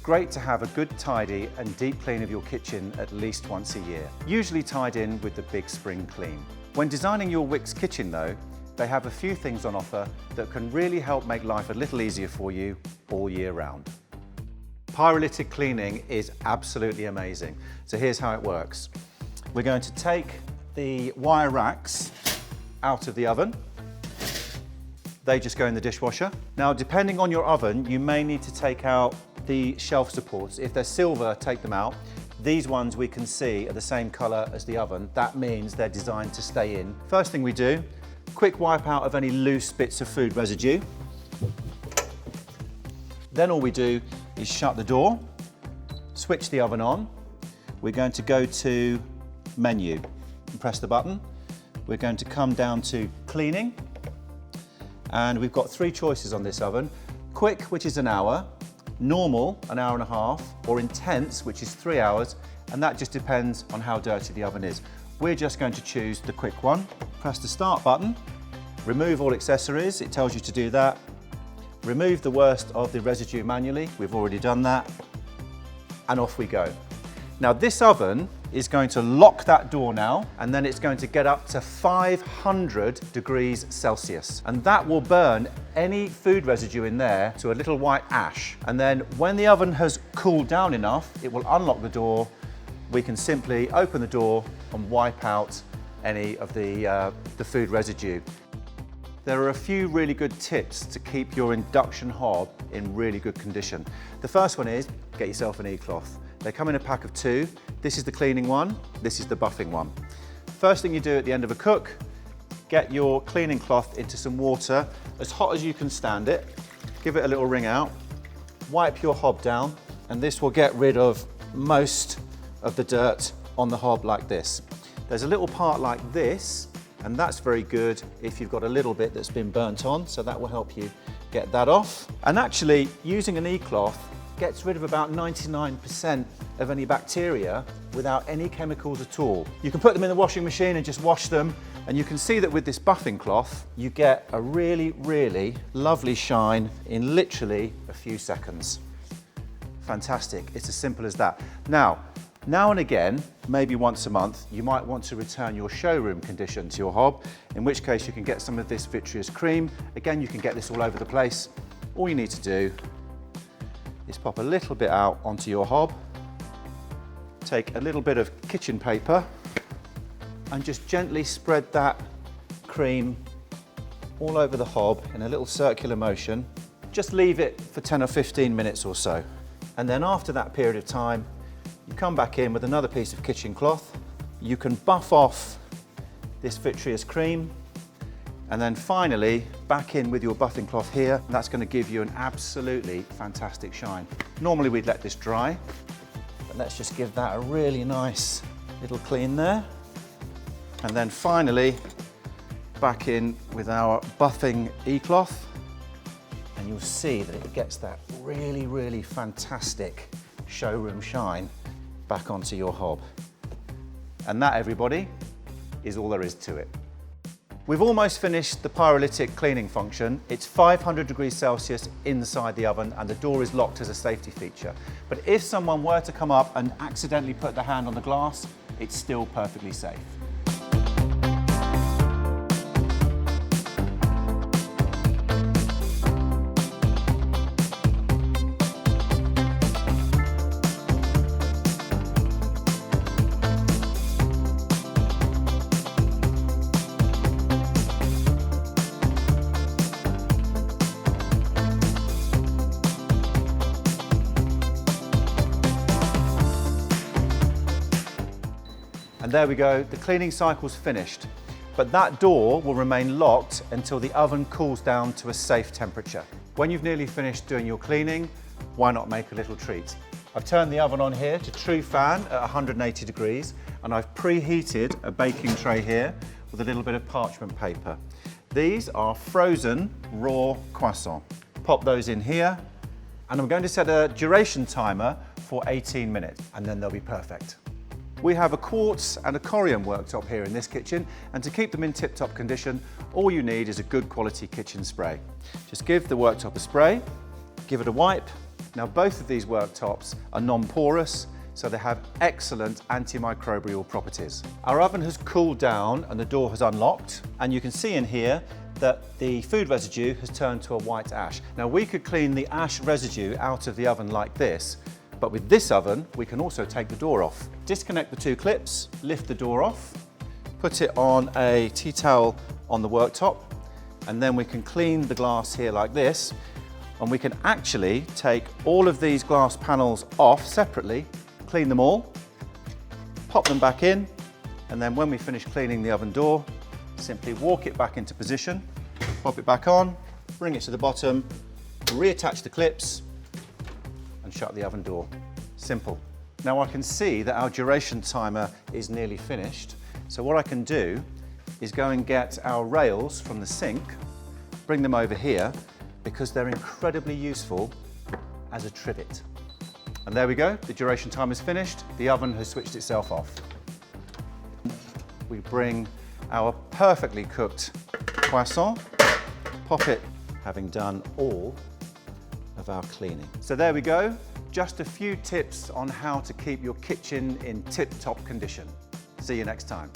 great to have a good tidy and deep clean of your kitchen at least once a year, usually tied in with the big spring clean. When designing your Wickes kitchen though, they have a few things on offer that can really help make life a little easier for you all year round. Pyrolytic cleaning is absolutely amazing. So here's how it works. We're going to take the wire racks out of the oven. They just go in the dishwasher. Now, depending on your oven, you may need to take out the shelf supports. If they're silver, take them out. These ones we can see are the same color as the oven. That means they're designed to stay in. First thing we do, quick wipe out of any loose bits of food residue. Then all we do is shut the door, switch the oven on. We're going to go to menu and press the button. We're going to come down to cleaning. And we've got 3 choices on this oven. Quick, which is an hour, normal, an hour and a half, or intense, which is 3 hours, and that just depends on how dirty the oven is. We're just going to choose the quick one. Press the start button, remove all accessories, it tells you to do that. Remove the worst of the residue manually, we've already done that, and off we go. Now this oven is going to lock that door now, and then it's going to get up to 500 degrees Celsius. And that will burn any food residue in there to a little white ash. And then when the oven has cooled down enough, it will unlock the door. We can simply open the door and wipe out any of the food residue. There are a few really good tips to keep your induction hob in really good condition. The first one is, get yourself an e-cloth. They come in a pack of 2. This is the cleaning one, this is the buffing one. First thing you do at the end of a cook, get your cleaning cloth into some water, as hot as you can stand it, give it a little wring out, wipe your hob down, and this will get rid of most of the dirt on the hob like this. There's a little part like this, and that's very good if you've got a little bit that's been burnt on, so that will help you get that off. And actually, using an e-cloth gets rid of about 99% of any bacteria without any chemicals at all. You can put them in the washing machine and just wash them, and you can see that with this buffing cloth, you get a really, really lovely shine in literally a few seconds. Fantastic, it's as simple as that. Now and again, maybe once a month, you might want to return your showroom condition to your hob, in which case you can get some of this vitreous cream. Again, you can get this all over the place. All you need to do is pop a little bit out onto your hob, take a little bit of kitchen paper and just gently spread that cream all over the hob in a little circular motion. Just leave it for 10 or 15 minutes or so. And then after that period of time, you come back in with another piece of kitchen cloth. You can buff off this vitreous cream, and then finally, back in with your buffing cloth here. That's going to give you an absolutely fantastic shine. Normally we'd let this dry, but let's just give that a really nice little clean there. And then finally, back in with our buffing e-cloth, and you'll see that it gets that really, really fantastic showroom shine back onto your hob. And that, everybody, is all there is to it. We've almost finished the pyrolytic cleaning function. It's 500 degrees Celsius inside the oven, and the door is locked as a safety feature. But if someone were to come up and accidentally put their hand on the glass, it's still perfectly safe. And there we go, the cleaning cycle's finished. But that door will remain locked until the oven cools down to a safe temperature. When you've nearly finished doing your cleaning, why not make a little treat? I've turned the oven on here to true fan at 180 degrees, and I've preheated a baking tray here with a little bit of parchment paper. These are frozen raw croissants. Pop those in here, and I'm going to set a duration timer for 18 minutes, and then they'll be perfect. We have a quartz and a corium worktop here in this kitchen, and to keep them in tip-top condition, all you need is a good quality kitchen spray. Just give the worktop a spray, give it a wipe, Now both of these worktops are non-porous, so they have excellent antimicrobial properties. Our oven has cooled down and the door has unlocked, and you can see in here that the food residue has turned to a white ash. Now we could clean the ash residue out of the oven like this, but with this oven we can also take the door off. Disconnect the two clips, lift the door off, put it on a tea towel on the worktop, and then we can clean the glass here like this, and we can actually take all of these glass panels off separately, clean them all, pop them back in, and then when we finish cleaning the oven door, simply walk it back into position, pop it back on, bring it to the bottom, reattach the clips, and shut the oven door. Simple. Now I can see that our duration timer is nearly finished, so what I can do is go and get our rails from the sink, bring them over here, because they're incredibly useful as a trivet. And there we go, the duration time is finished, the oven has switched itself off. We bring our perfectly cooked croissant, pop it, having done all of our cleaning. So there we go, just a few tips on how to keep your kitchen in tip-top condition. See you next time.